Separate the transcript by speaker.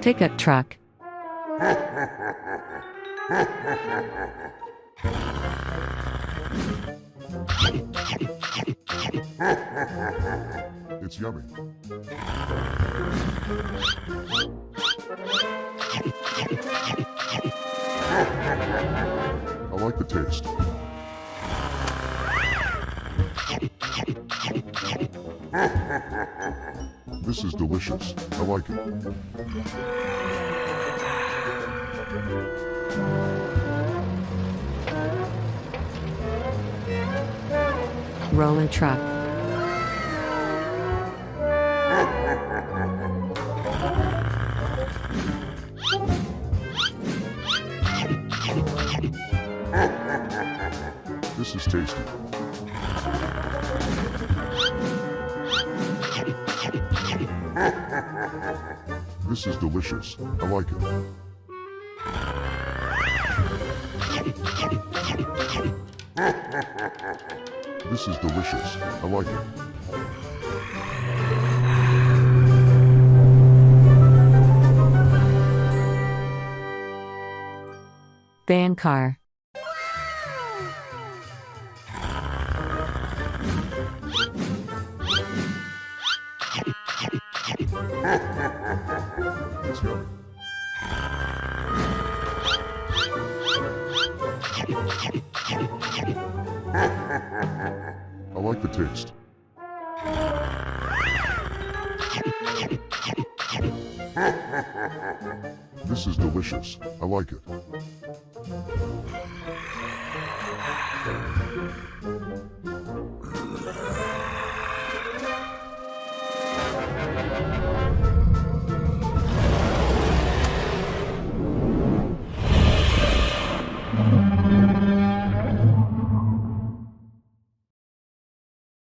Speaker 1: Pickup truck.
Speaker 2: It's yummy. I like the taste. This is delicious. I like it.
Speaker 1: Roller truck.
Speaker 2: This is tasty. This is delicious. I like it. This is delicious. I like it.
Speaker 1: Van car.
Speaker 2: It's yummy. I like the taste. This is delicious. I like it.